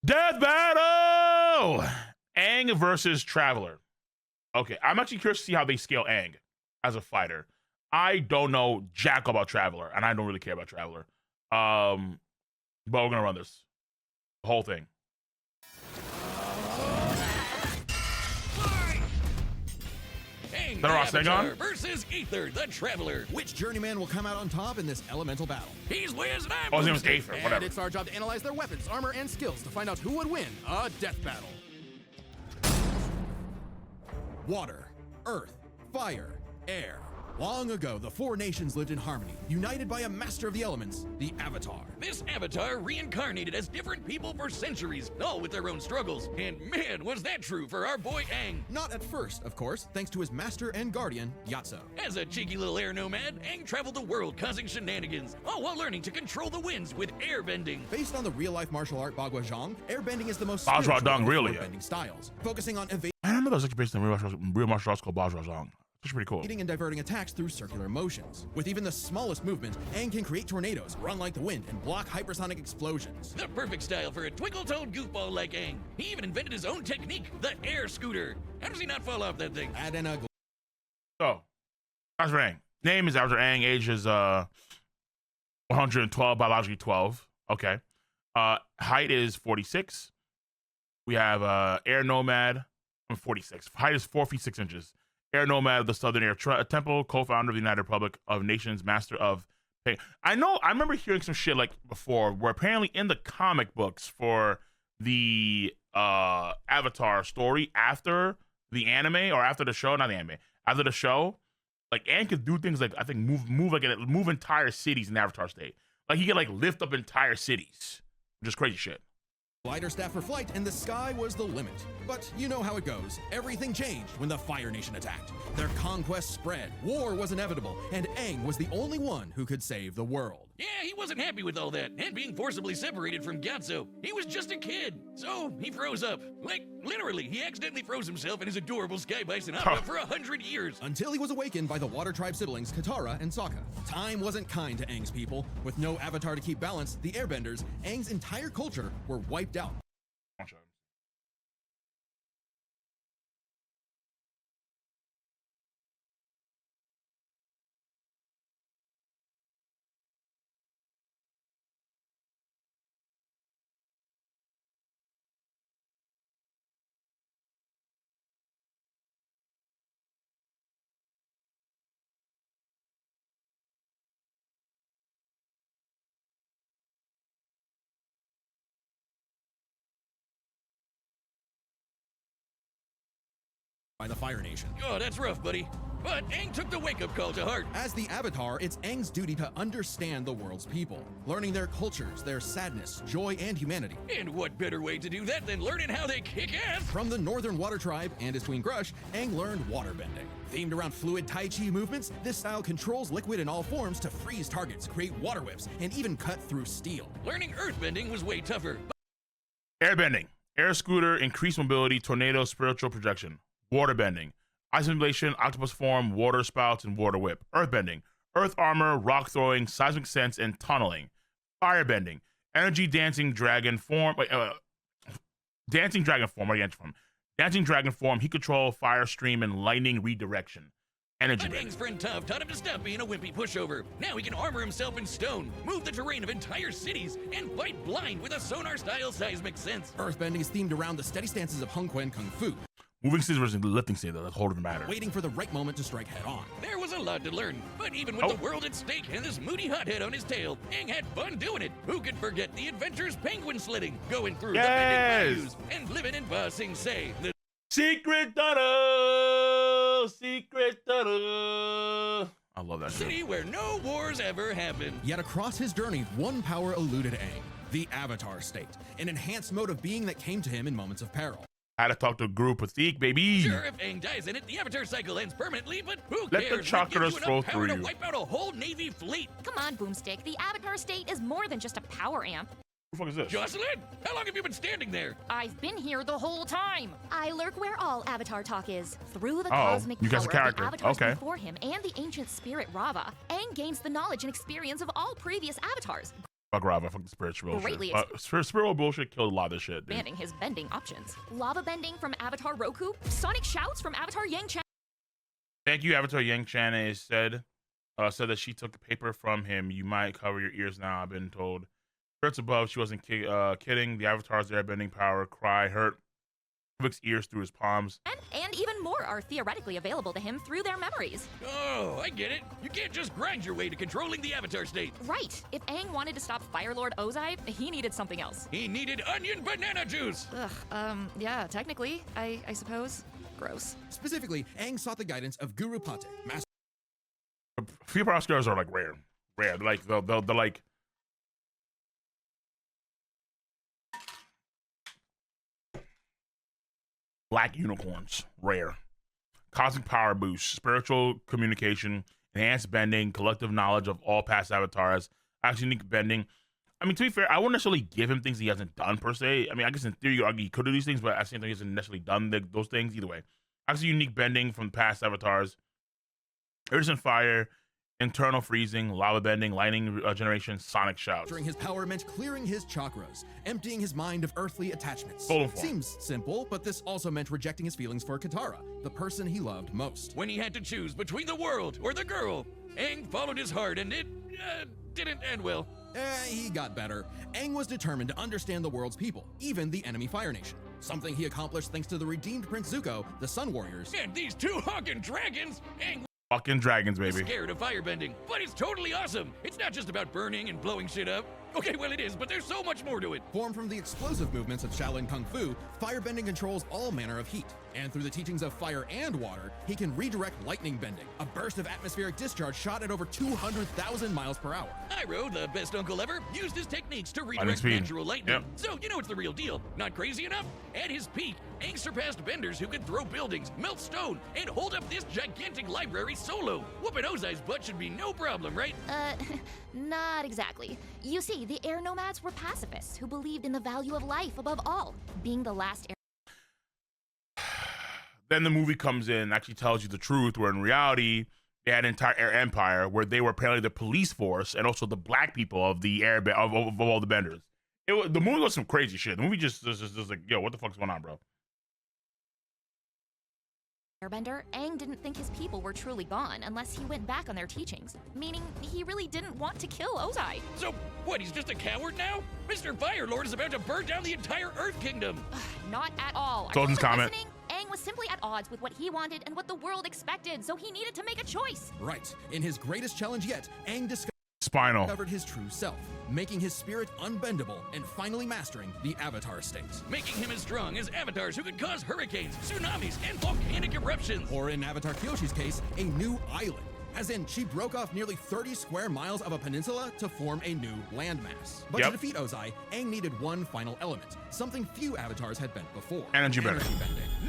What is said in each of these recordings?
Death battle! Aang versus Traveler. Okay, I'm actually curious to see how they scale Aang as a fighter. I don't know jack about Traveler, and I don't really care about Traveler. But we're gonna run this. The whole thing. Aang, the Avatar versus Aether, the Traveler. Which journeyman will come out on top in this elemental battle? He's Wiz and I'm Oh, his name is Boomstick. Aether, And whatever. it's our job to analyze their weapons, armor, and skills to find out who would win a death battle. Water, earth, fire, air. Long ago, the four nations lived in harmony, united by a master of the elements, the Avatar. This Avatar reincarnated as different people for centuries, all with their own struggles. And man, was that true for our boy Aang. Not at first, of course, thanks to his master and guardian, Yatso. As a cheeky little air nomad, Aang traveled the world causing shenanigans, all while learning to control the winds with airbending. Based on the real-life martial art Bagua Zhang, airbending is the most Bajra spiritual Dong, of the really? four bending styles, focusing on evading I don't know that was actually based on real martial arts called Bajra Zhang. That's pretty cool. and diverting attacks through circular motions. With even the smallest movement, Aang can create tornadoes, run like the wind, and block hypersonic explosions. The perfect style for a twinkle-toed goofball like Aang. He even invented his own technique, the air scooter. How does he not fall off that thing? Add in a So, Avatar Aang. Name is Avatar Aang. Age is 112, biologically 12. Okay. Height is 46. We have Air Nomad. I'm 46. Height is 4 feet 6 inches. Air Nomad of the Southern Air Temple, co-founder of the United Republic of Nations, master of. Hey, I remember hearing some shit like before, where apparently in the comic books for the Avatar story after the anime or after the show, not the anime, after the show, like Aang could do things like I think move entire cities in the Avatar state. Like he could like lift up entire cities, just crazy shit. glider staff for flight, and the sky was the limit. But you know how it goes. Everything changed when the Fire Nation attacked. Their conquest spread, war was inevitable, and Aang was the only one who could save the world. Yeah, he wasn't happy with all that, and being forcibly separated from Gyatso. He was just a kid, so he froze up. Like, literally, he accidentally froze himself and his adorable Sky Bison opera for 100 years. Until he was awakened by the Water Tribe siblings Katara and Sokka. Time wasn't kind to Aang's people. With no avatar to keep balance, the Airbenders, Aang's entire culture, were wiped out. By the Fire Nation. Oh, that's rough, buddy. But Aang took the wake-up call to heart. As the Avatar, it's Aang's duty to understand the world's people, learning their cultures, their sadness, joy, and humanity. And what better way to do that than learning how they kick ass? From the Northern Water Tribe and his twin Grush, Aang learned waterbending. Themed around fluid Tai Chi movements, this style controls liquid in all forms to freeze targets, create water whips, and even cut through steel. Learning earthbending was way tougher. Airbending, air scooter, increased mobility, tornado, spiritual projection. Waterbending, ice simulation, octopus form, water spouts, and water whip. Earthbending, earth armor, rock throwing, seismic sense, and tunneling. Firebending, energy dancing dragon form. Dancing dragon form. Where do you enter from? Dancing dragon form. He control fire stream and lightning redirection. Energy But bending. Aang's friend Toph taught him to stop being a wimpy pushover. Now he can armor himself in stone, move the terrain of entire cities, and fight blind with a sonar-style seismic sense. Earthbending is themed around the steady stances of Hung Quan Kung Fu, Moving scissors versus lifting scissors. That's a whole different matter. waiting for the right moment to strike head on. There was a lot to learn, but even with the world at stake and this moody hothead on his tail, Aang had fun doing it. Who could forget the adventures penguin slitting, going through the bending bayous, and living in Ba Sing Se, the Secret tunnel. Secret tunnel. I love that shit. city where no wars ever happened. Yet across his journey, one power eluded Aang, the Avatar state, an enhanced mode of being that came to him in moments of peril. Had to talk to Guru Pathik, baby. Sure, if Aang dies in it, the Avatar cycle ends permanently, but who Let cares? the What chakras gives you flow enough power through to you. wipe out a whole Navy fleet? Come on, Boomstick. The Avatar state is more than just a power amp. Who the fuck is this? Jocelyn, how long have you been standing there? I've been here the whole time. I lurk where all Avatar talk is. Through the Oh, cosmic you power guys of a character. the Avatars Okay. before him and the ancient spirit Rava, Aang gains the knowledge and experience of all previous Avatars. Fuck Rava, fuck the spiritual Greatly bullshit. Spiritual bullshit killed a lot of this shit, dude. expanding his bending options. Lava bending from Avatar Roku, sonic shouts from Avatar Yang Chan. Thank you, Avatar Yang Chan said that she took a paper from him. You might cover your ears now, I've been told. Spirits above, she wasn't kidding. The Avatar's airbending power, cry, hurt Vic's ears through his palms. And even more are theoretically available to him through their memories. Oh, I get it. You can't just grind your way to controlling the Avatar state. Right. If Aang wanted to stop Fire Lord Ozai, he needed something else. He needed onion banana juice. Yeah, technically, I suppose. Gross. Specifically, Aang sought the guidance of Guru Pate, master. Few Oscars are like rare. They're like they're like black unicorns, rare. Cosmic power boost, spiritual communication, enhanced bending, collective knowledge of all past avatars, actually unique bending. I mean, to be fair, I wouldn't necessarily give him things he hasn't done per se. I mean, I guess in theory, you argue he could do these things, but at the same time, he hasn't necessarily done those things either way. Actually unique bending from past avatars, Urgent fire, internal freezing, lava bending, lightning generation, sonic shouts. His power meant clearing his chakras, emptying his mind of earthly attachments. Golden form. Seems simple, but this also meant rejecting his feelings for Katara, the person he loved most. When he had to choose between the world or the girl, Aang followed his heart and it didn't end well. He got better. Aang was determined to understand the world's people, even the enemy Fire Nation. Something he accomplished thanks to the redeemed Prince Zuko, the Sun Warriors. And these two honking dragons, Aang Fucking dragons, baby. scared of firebending, but it's totally awesome. It's not just about burning and blowing shit up. Okay, well it is, but there's so much more to it. Formed from the explosive movements of Shaolin Kung Fu, firebending controls all manner of heat. And through the teachings of fire and water, he can redirect lightning bending, a burst of atmospheric discharge shot at over 200,000 miles per hour. Iroh, the best uncle ever, used his techniques to redirect speed. natural lightning. Yep. So, you know it's the real deal. Not crazy enough? At his peak, Aang surpassed benders who could throw buildings, melt stone, and hold up this gigantic library solo. Whooping Ozai's butt should be no problem, right? Not exactly. You see, the air nomads were pacifists who believed in the value of life above all. Being the last air Then the movie comes in and actually tells you the truth, where in reality, they had an entire air empire where they were apparently the police force and also the black people of the air of all the benders. The movie was some crazy shit. The movie just like, yo, what the fuck's going on, bro? Airbender, Aang didn't think his people were truly gone unless he went back on their teachings, meaning he really didn't want to kill Ozai. So, what, he's just a coward now? Mr. Firelord is about to burn down the entire Earth Kingdom. Not at all. Are Golden's you comment. listening? Aang was simply at odds with what he wanted and what the world expected, so he needed to make a choice. Right. In his greatest challenge yet, Aang Spinal. discovered his true self, making his spirit unbendable and finally mastering the Avatar state. Making him as strong as avatars who could cause hurricanes, tsunamis, and volcanic eruptions. Or in Avatar Kyoshi's case, a new island. As in, she broke off nearly 30 square miles of a peninsula to form a new landmass. But to defeat Ozai, Aang needed one final element, something few avatars had bent before. Energy bending.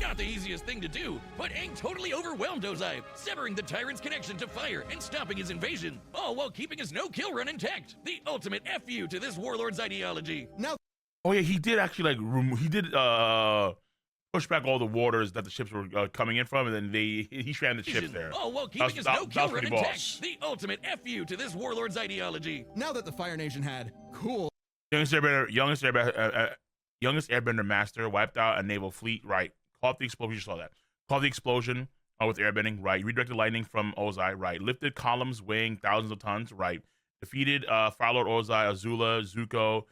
Not the easiest thing to do, but Aang totally overwhelmed Ozai, severing the tyrant's connection to fire and stopping his invasion, all while keeping his no-kill run intact. The ultimate FU to this warlord's ideology. Now, Oh yeah, he did actually push back all the waters that the ships were coming in from, and then he stranded the ships there. All while keeping his no-kill that was run pretty intact. boss. The ultimate FU to this warlord's ideology. now that the Fire Nation had cool Youngest airbender master wiped out a naval fleet. Right. Caught the explosion. You just saw that. Caught the explosion with airbending. Right. Redirected lightning from Ozai. Right. Lifted columns weighing thousands of tons. Right. Defeated Firelord Ozai, Azula, Zuko,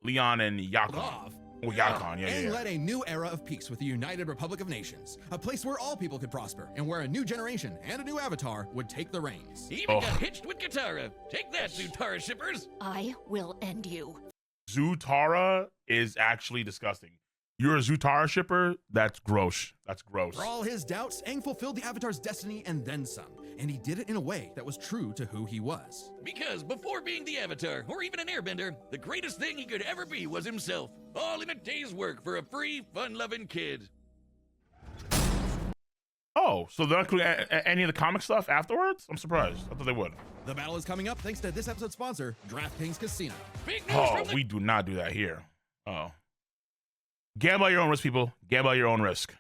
Leon, and Yakon. off, Oh, Yakon. Yeah, Aang yeah. led a new era of peace with the United Republic of Nations, a place where all people could prosper, and where a new generation and a new avatar would take the reins. He even got hitched with Katara. Take that, Zutara shippers. I will end you. Zutara is actually disgusting. You're a Zutara shipper? That's gross. That's gross. For all his doubts, Aang fulfilled the Avatar's destiny and then some, and he did it in a way that was true to who he was. Because before being the Avatar, or even an airbender, the greatest thing he could ever be was himself. All in a day's work for a free, fun-loving kid. Oh, so they're not including any of the comic stuff afterwards? I'm surprised. I thought they would. The battle is coming up thanks to this episode's sponsor, DraftKings Casino. Big news Oh, from the we do not do that here. Oh. Gamble at your own risk, people. Gamble at your own risk.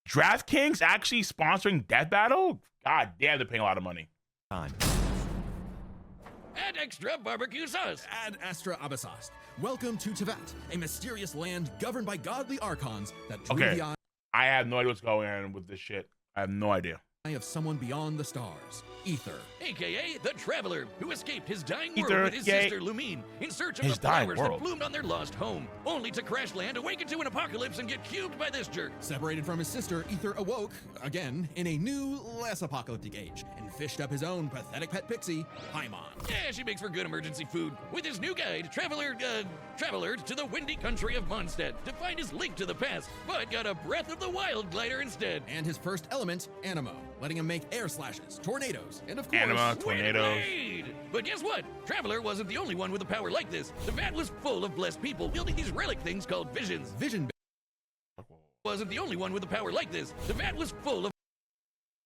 DraftKings actually sponsoring Death Battle? God damn, they're paying a lot of money. Time. Add extra barbecue sauce. Ad Astra Abyssast. Welcome to Tevat, a mysterious land governed by godly archons that drew Okay. the eye I have no idea what's going on with this shit. I have no idea. of someone beyond the stars, Ether. AKA the Traveler, who escaped his dying Ether, world with his yay. sister Lumine in search of His the dying flowers world. that bloomed on their lost home, only to crash land, awaken to an apocalypse, and get cubed by this jerk. Separated from his sister, Ether awoke, again, in a new, less apocalyptic age, and fished up his own pathetic pet pixie, Paimon. Yeah, she makes for good emergency food. With his new guide, Traveler to the windy country of Mondstadt to find his link to the past, but got a Breath of the Wild glider instead. And his first element, Animo, letting him make air slashes, tornadoes, and of course, Anima, tornadoes. Wait. But guess what? Traveler wasn't the only one with a power like this. The vat was full of blessed people wielding these relic things called visions. Vision. Wasn't the only one with a power like this. The vat was full of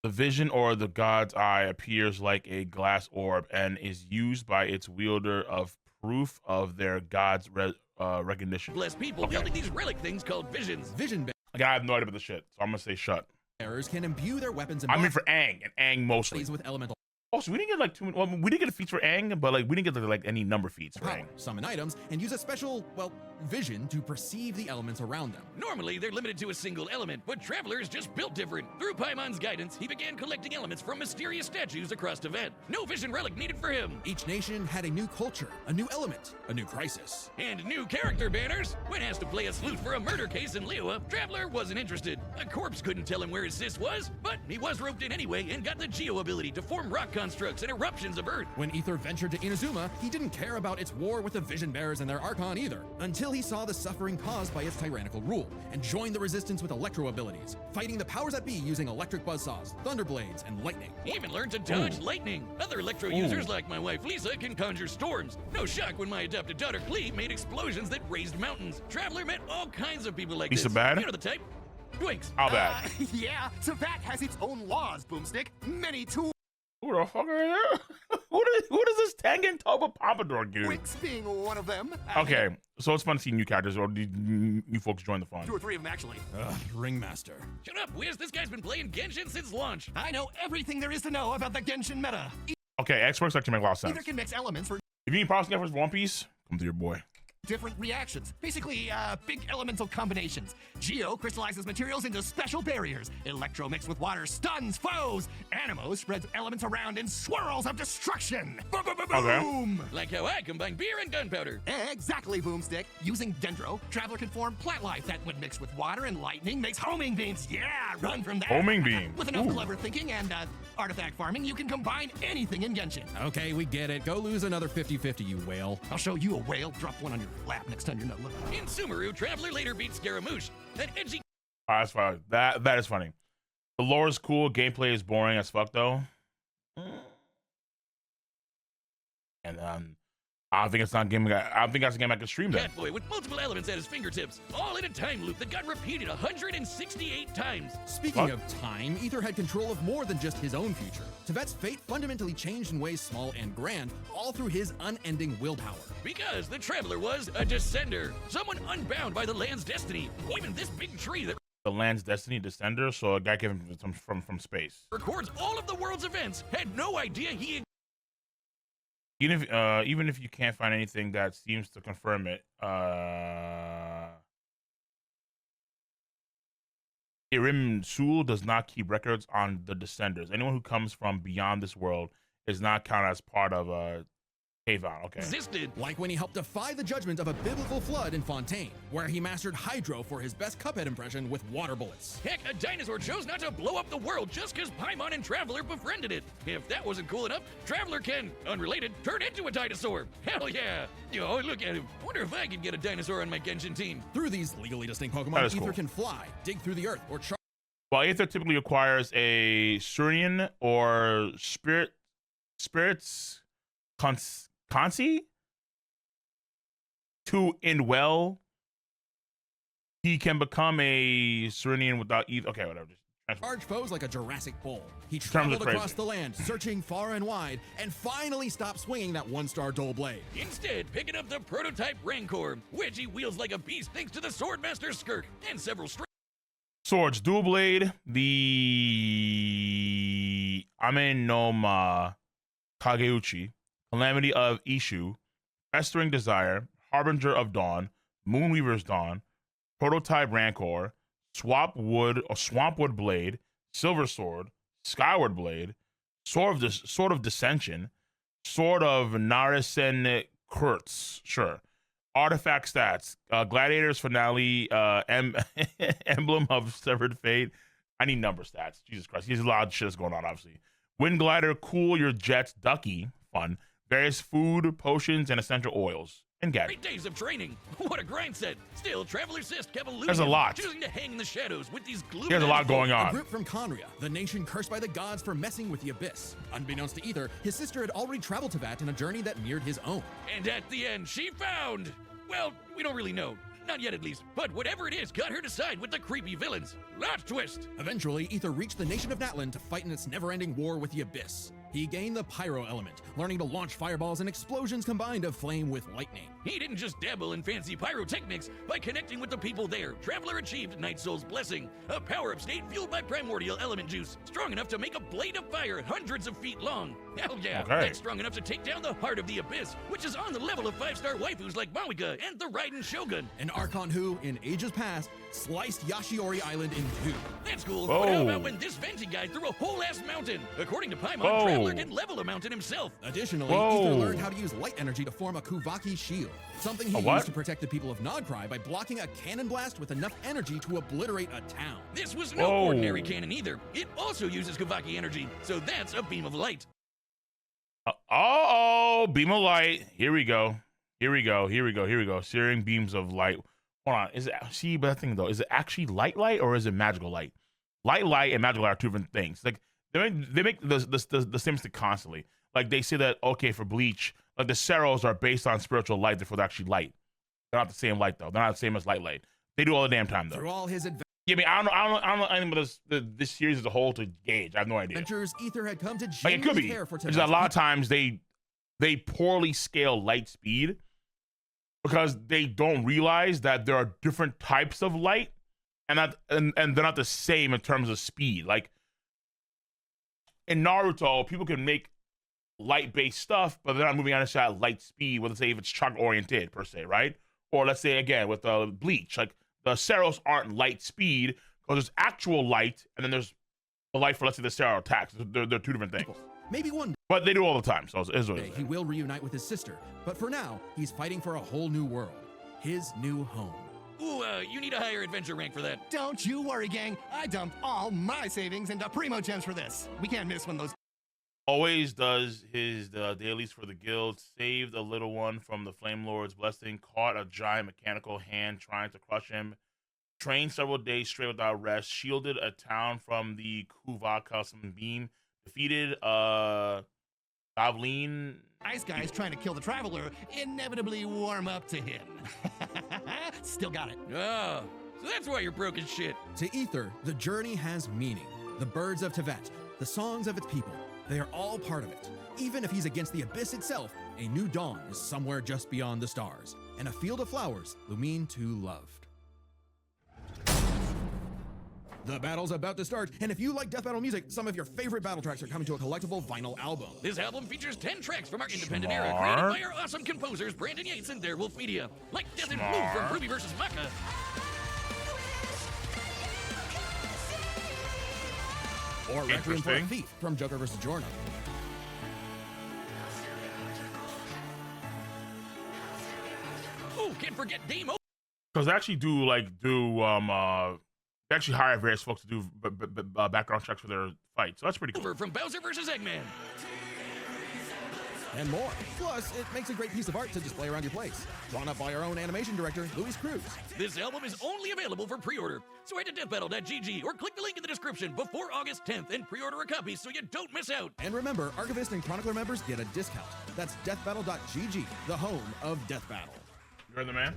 The vision or the god's eye appears like a glass orb and is used by its wielder of proof of their god's recognition. blessed people Okay. wielding these relic things called visions. Vision Like, I have no idea about the shit, so I'm gonna say shut. bearers can imbue their weapons and I mean for Aang, and Aang mostly. bodies with elemental Oh, so we didn't get like too many. Well, we didn't get a feats for Aang, but like we didn't get like any number feats for power, Aang. summon items, and use a special, well, vision to perceive the elements around them. Normally, they're limited to a single element, but Traveler is just built different. Through Paimon's guidance, he began collecting elements from mysterious statues across Tevat. No vision relic needed for him. Each nation had a new culture, a new element, a new crisis. And new character banners. When asked to play a sleuth for a murder case in Liyue, Traveler wasn't interested. A corpse couldn't tell him where his sis was, but he was roped in anyway and got the Geo ability to form rock constructs and eruptions of Earth. When Ether ventured to Inazuma, he didn't care about its war with the Vision Bearers and their Archon either, until he saw the suffering caused by its tyrannical rule, and joined the resistance with electro abilities, fighting the powers that be using electric buzzsaws, thunderblades, and lightning. He even learned to dodge lightning. Other electro users like my wife Lisa can conjure storms. No shock when my adopted daughter Clee made explosions that raised mountains. Traveler met all kinds of people like Lisa this. bad? You know the type. Twinks. How bad? Yeah, Tevat has its own laws, Boomstick. Many tools, Who the fuck are you? who does this Tengen Toba Pompadour do? Wix being one of them. Okay, so it's fun to see new characters or new folks join the fun. 2 or 3 of them, actually. Ringmaster. Shut up, Wiz. This guy's been playing Genshin since launch. I know everything there is to know about the Genshin meta. Okay, X works actually make a lot of sense. Either can mix elements for If you need policy for One Piece, come to your boy. different reactions. Basically, big elemental combinations. Geo crystallizes materials into special barriers. Electro mixed with water stuns foes. Animo spreads elements around in swirls of destruction. Boom, boom, boom, Okay. boom. Like how I combine beer and gunpowder. Exactly, Boomstick. Using Dendro, Traveler can form plant life that, when mixed with water and lightning, makes homing beams. Yeah, run from there. Homing beam. With enough Ooh. clever thinking and artifact farming, you can combine anything in Genshin. Okay, we get it. Go lose another 50-50, you whale. I'll show you a whale. Drop one on your lap next time you're not looking. In Sumeru, Traveler later beats Scaramouche. That edgy That's fine. That is funny. The lore is cool. Gameplay is boring as fuck though. And I don't think it's not a game. I don't think that's a game I can stream. Then Catboy with multiple elements at his fingertips, all in a time loop that got repeated 168 times. Speaking What? of time, Ether had control of more than just his own future. Tevet's fate fundamentally changed in ways small and grand, all through his unending willpower. Because the Traveler was a descender, someone unbound by the land's destiny. Even this big tree that the land's destiny descender. So a guy came from space. records all of the world's events had no idea he Even if you can't find anything that seems to confirm it, Irim Sul does not keep records on the descenders. Anyone who comes from beyond this world is not counted as part of Kayvon. Okay. existed. Like when he helped defy the judgment of a biblical flood in Fontaine, where he mastered Hydro for his best Cuphead impression with water bullets. Heck, a dinosaur chose not to blow up the world just because Paimon and Traveler befriended it. If that wasn't cool enough, Traveler can, unrelated, turn into a dinosaur. Hell yeah. Yo, look at him. Wonder if I could get a dinosaur on my Genshin team. Through these legally distinct That Pokemon, is Ether cool. can fly, dig through the earth, or charge While Aether typically acquires a Surian or Spirits Consi to Indwell, he can become a Surian without either. Okay, whatever. Just transfer. foes like a Jurassic bull. He Terms are traveled crazy. across the land, searching far and wide, and finally stopped swinging that one-star dull blade. Instead, picking up the prototype Rancor, which he wields like a beast thanks to the Swordmaster Skirk and several Swords, dual blade, the Ame no Ma Kageuchi, Calamity of Ishu, Festering Desire, Harbinger of Dawn, Moonweaver's Dawn, Prototype Rancor, Swampwood Blade, Silver Sword, Skyward Blade, Sword of Dissension, Sword of Narisen Kurtz, sure. Artifact stats, Gladiator's Finale, Emblem of Severed Fate. I need number stats. Jesus Christ. There's a lot of shit that's going on, obviously. Wind Glider, Cool Your Jets, Ducky, fun. Various food, potions, and essential oils. And gadgets. 8 days of training. What a grind set. Still, Traveler Sis kept eluding There's a him, lot. choosing to hang in the shadows with these glue. There's a lot going A on. group from Conria, the nation cursed by the gods for messing with the Abyss. Unbeknownst to Ether, his sister had already traveled to Vat in a journey that mirrored his own. And at the end, she found... Well, we don't really know. Not yet, at least. But whatever it is got her to side with the creepy villains. Plot twist. Eventually, Ether reached the nation of Natlan to fight in its never-ending war with the Abyss. He gained the Pyro element, learning to launch fireballs and explosions combined of flame with lightning. He didn't just dabble in fancy pyrotechnics. By connecting with the people there, Traveler achieved Night Soul's Blessing, a power-up state fueled by primordial element juice, strong enough to make a blade of fire hundreds of feet long. Hell yeah, Okay. that's strong enough to take down the heart of the Abyss, which is on the level of 5-star waifus like Mawika and the Raiden Shogun. An Archon who, in ages past, sliced Yashiori Island in two. That's cool, Whoa. but how about when this Venti guy threw a whole-ass mountain? According to Paimon, Whoa. Traveler can level a mountain himself. Additionally, Whoa. Ether learned how to use light energy to form a Kuvaki shield, something he A what? used to protect the people of Nodcry by blocking a cannon blast with enough energy to obliterate a town. This was no Whoa. ordinary cannon either. It also uses Kavaki energy, so that's a beam of light. Beam of light. Here we go. Searing beams of light. Hold on. Is it, see, but that thing though, is it actually light or is it magical light? Light and magical light are two different things. Like they make the same mistake constantly. Like they say that, okay, for Bleach, like the Ceros are based on spiritual light, therefore they're actually light. They're not the same light though. They're not the same as light. They do all the damn time though. Through all his Yeah, I mean, I don't know anything about this series as a whole to gauge. I have no idea. adventures, Ether had come to Like, it could genuinely be. care for Because a Tevez. lot of times they poorly scale light speed because they don't realize that there are different types of light and they're not the same in terms of speed. Like in Naruto, people can make light-based stuff, but they're not moving at a light speed, let's say if it's chakra-oriented per se, right? Or let's say again with Bleach, like the Ceros aren't light speed because there's actual light and then there's the light for, let's say, the Cero attacks. They're two different things. Maybe one But they do all the time, so it's what it day is. he will reunite with his sister, but for now, he's fighting for a whole new world, his new home. Ooh, you need a higher adventure rank for that. Don't you worry, gang. I dumped all my savings into Primo Gems for this. We can't miss when those Always does his dailies for the guild, saved a little one from the Flame Lord's blessing, caught a giant mechanical hand trying to crush him, trained several days straight without rest, shielded a town from the Kuvak custom beam, defeated Davleen. ice guys trying to kill the Traveler inevitably warm up to him. Still got it. Ah, so that's why you're broke as shit. To Ether, the journey has meaning. The birds of Tevet, the songs of its people, they are all part of it. Even if he's against the Abyss itself, a new dawn is somewhere just beyond the stars, and a field of flowers Lumine too loved. The battle's about to start, and if you like death battle music, some of your favorite battle tracks are coming to a collectible vinyl album. This album features 10 tracks from our independent era, Smart. created by our awesome composers Brandon Yates and Their Wolf Media, like Death in Blue from Smart. Ruby vs. Maka, Or Requiem for a Interesting. Thief from Joker vs. Jorno. oh, can't forget Dame O Because they actually they actually hire various folks to do background checks for their fight. So that's pretty cool. Over from Bowser vs. Eggman. And more. Plus, it makes a great piece of art to display around your place. Drawn up by our own animation director, Luis Cruz. This album is only available for pre-order, so head to deathbattle.gg or click the link in the description before August 10th and pre-order a copy so you don't miss out. And remember, Archivist and Chronicler members get a discount. That's deathbattle.gg, the home of Death Battle. You're the man.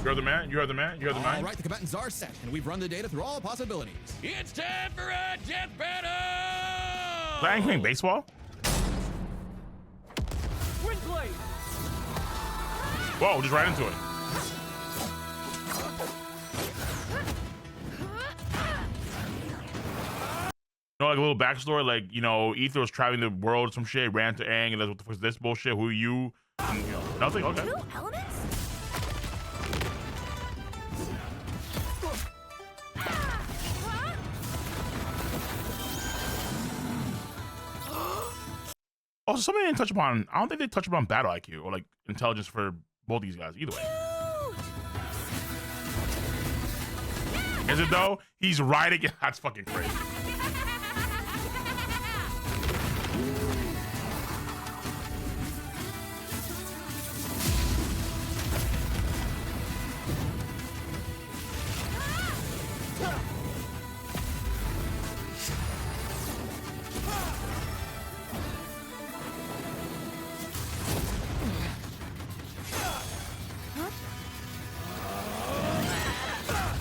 You're the man. You're the man. You're the All man. right, the combatants are set, and we've run the data through all possibilities. It's time for a death battle! Is Aang playing baseball? Whoa, just right into it. You know, like a little backstory, like, you know, Ether was traveling the world, some shit, ran to Aang, and that's what the fuck is this bullshit? Who are you? And, you know, nothing? Okay. 2 elements? Also, something they didn't touch upon, I don't think they touched upon battle IQ or like intelligence for both these guys, either way. Is it though? He's riding it. That's fucking crazy.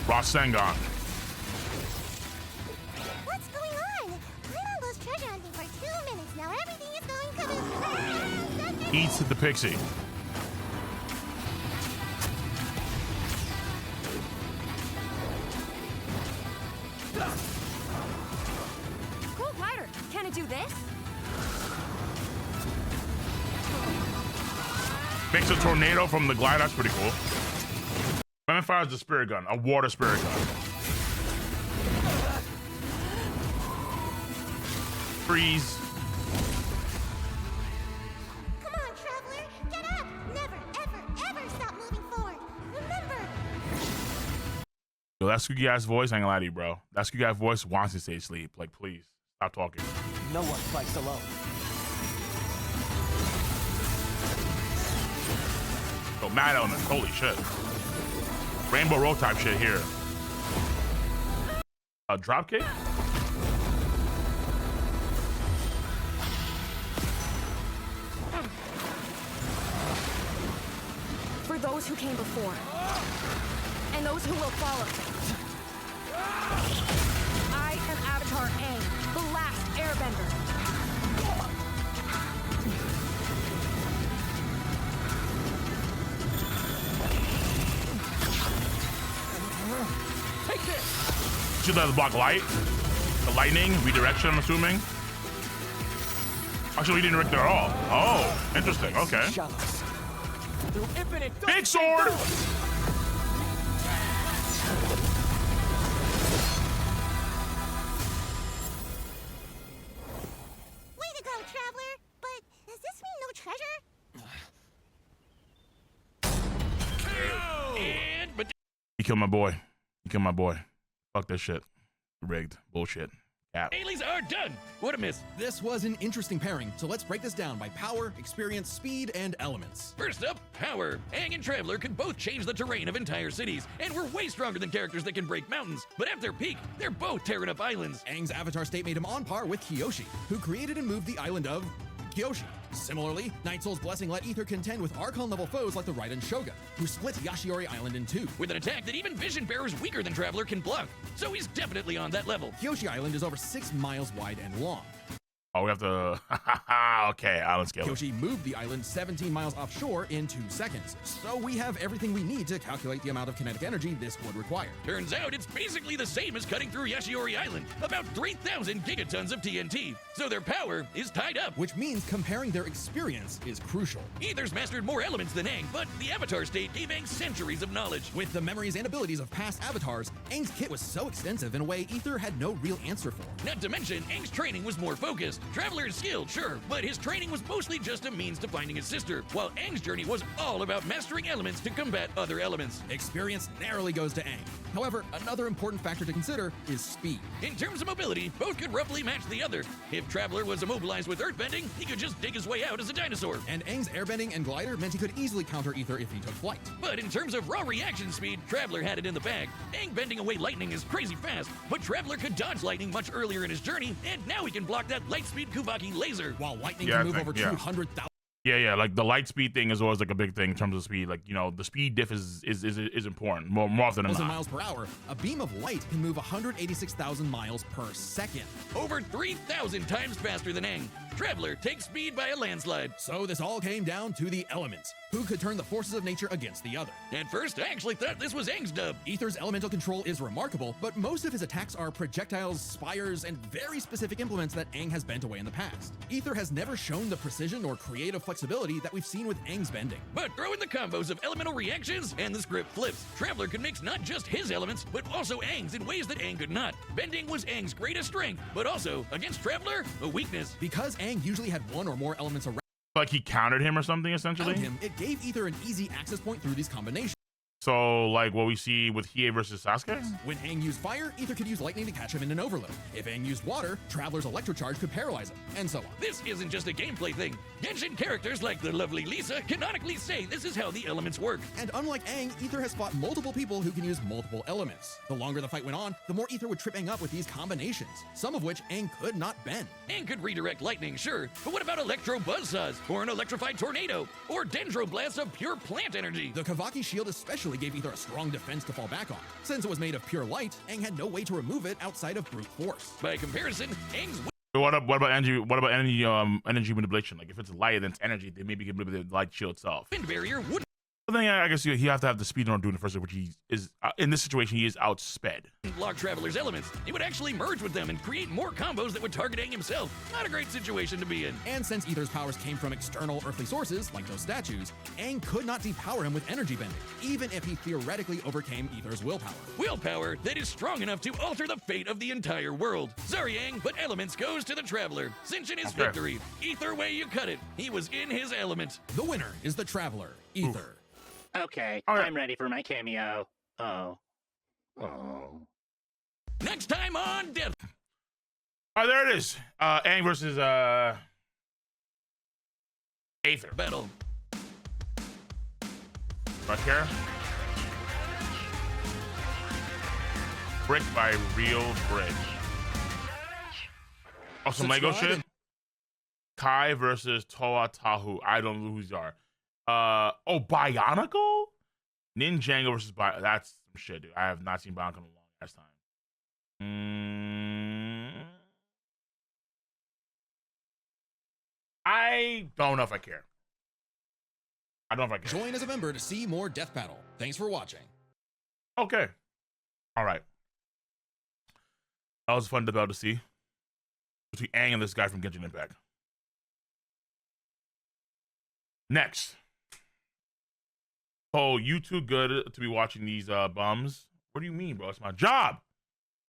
Rasengan. What's going on? I'm almost treasure hunting for 2 minutes now. Everything is going kaboom. Eats the pixie. Cool glider. Can it do this? Makes a tornado from the glide. That's pretty cool. Lemon fire is the spirit gun, a water spirit gun. Freeze. Come on, traveler. Get up. Never, ever, ever stop moving forward. Remember. Yo, that squeaky ass voice, I ain't gonna lie to you, bro. That squeaky ass voice wants to stay asleep. Like, please, stop talking. No one fights alone. Yo, mad elements, holy shit. Rainbow roll type shit here. A drop kick? For those who came before, and those who will follow. I am Avatar Aang, the last Airbender. Take this! Should let us block light. The lightning, redirection, I'm assuming. Actually, we didn't direct it at all. Oh, interesting. Okay. Shallows. Through infinite Big sword! Way to go, traveler. But does this mean no treasure? And but You killed my boy. You killed my boy. Fuck this shit. Rigged. Bullshit. Yeah. dailies are done. What a miss. This was an interesting pairing, so let's break this down by power, experience, speed, and elements. First up, power. Aang and Traveler can both change the terrain of entire cities, and we're way stronger than characters that can break mountains. But at their peak, they're both tearing up islands. Aang's avatar state made him on par with Kyoshi, who created and moved the island of Kyoshi. Similarly, Night Soul's blessing let Ether contend with Archon-level foes like the Raiden Shogun, who split Yashiori Island in two. With an attack that even Vision Bearers weaker than Traveler can block. So he's definitely on that level. Kyoshi Island is over 6 miles wide and long. Oh, we have to. Okay, island scale. Kyoshi moved the island 17 miles offshore in 2 seconds, so we have everything we need to calculate the amount of kinetic energy this would require. Turns out it's basically the same as cutting through Yashiori Island, about 3,000 gigatons of TNT. So their power is tied up. Which means comparing their experience is crucial. Ether's mastered more elements than Aang, but the Avatar state gave Aang centuries of knowledge. With the memories and abilities of past avatars, Aang's kit was so extensive in a way Ether had no real answer for. Not to mention, Aang's training was more focused. Traveler is skilled, sure, but his training was mostly just a means to finding his sister, while Aang's journey was all about mastering elements to combat other elements. Experience narrowly goes to Aang. However, another important factor to consider is speed. In terms of mobility, both could roughly match the other. If Traveler was immobilized with earthbending, he could just dig his way out as a dinosaur. And Aang's airbending and glider meant he could easily counter Ether if he took flight. But in terms of raw reaction speed, Traveler had it in the bag. Aang bending away lightning is crazy fast, but Traveler could dodge lightning much earlier in his journey, and now he can block that lightspeed Kuvaki laser. While lightning Yeah, can move I think- over yeah. 200,000 Yeah, like the light speed thing is always like a big thing in terms of speed. Like, you know, the speed diff is important more often than not. miles per hour, a beam of light can move 186,000 miles per second. Over 3,000 times faster than Aang. Traveler takes speed by a landslide. So this all came down to the elements. who could turn the forces of nature against the other. At first, I actually thought this was Aang's dub. Aether's elemental control is remarkable, but most of his attacks are projectiles, spires, and very specific implements that Aang has bent away in the past. Aether has never shown the precision or creative flexibility that we've seen with Aang's bending. But throw in the combos of elemental reactions, and the script flips. Traveler can mix not just his elements, but also Aang's in ways that Aang could not. Bending was Aang's greatest strength, but also, against Traveler, a weakness. Because Aang usually had one or more elements around Like he countered him or something, essentially. him, it gave Aether an easy access point through these combinations. So, like what we see with Hiei versus Sasuke? When Aang used fire, Aether could use lightning to catch him in an overload. If Aang used water, Traveler's electrocharge could paralyze him, and so on. This isn't just a gameplay thing. Genshin characters like the lovely Lisa canonically say this is how the elements work. And unlike Aang, Aether has fought multiple people who can use multiple elements. The longer the fight went on, the more Aether would trip Aang up with these combinations, some of which Aang could not bend. Aang could redirect lightning, sure, but what about electro buzzsaws, or an electrified tornado, or dendroblasts of pure plant energy? The Kavaki shield especially gave Aether a strong defense to fall back on. Since it was made of pure light, Aang had no way to remove it outside of brute force. By comparison, Aang's What about energy? What about energy manipulation? Like if it's light and it's energy, then maybe you can manipulate the light shield itself. wind barrier wouldn't But then I guess you have to have the speed on doing the first one, which he is in this situation he is outsped. block Traveler's elements. It would actually merge with them and create more combos that would target Aang himself. Not a great situation to be in. And since Aether's powers came from external earthly sources, like those statues, Aang could not depower him with energy bending, even if he theoretically overcame Aether's willpower. Willpower that is strong enough to alter the fate of the entire world. Sorry, Aang, but elements goes to the Traveler. Cinching his victory. Either way you cut it, he was in his element. The winner is the Traveler, Aether. Okay, All right. I'm ready for my cameo. Oh. Oh. Next time on Death. Oh, there it is. Aang versus Aether. Battle. Right here. Brick by Real Bridge. Oh, some Lego Subscribe shit. Kai versus Toa Tahu. I don't know who these are. Oh, Bionicle? Ninjago versus that's some shit, dude. I have not seen Bionicle in a long ass time. I don't know if I care. I don't know if I care. Join as a member to see more Death Battle. Thanks for watching. Okay. All right. That was a fun debate to see between Aang and this guy from Genshin Impact. Next. Oh, you too good to be watching these bums? What do you mean, bro? It's my job.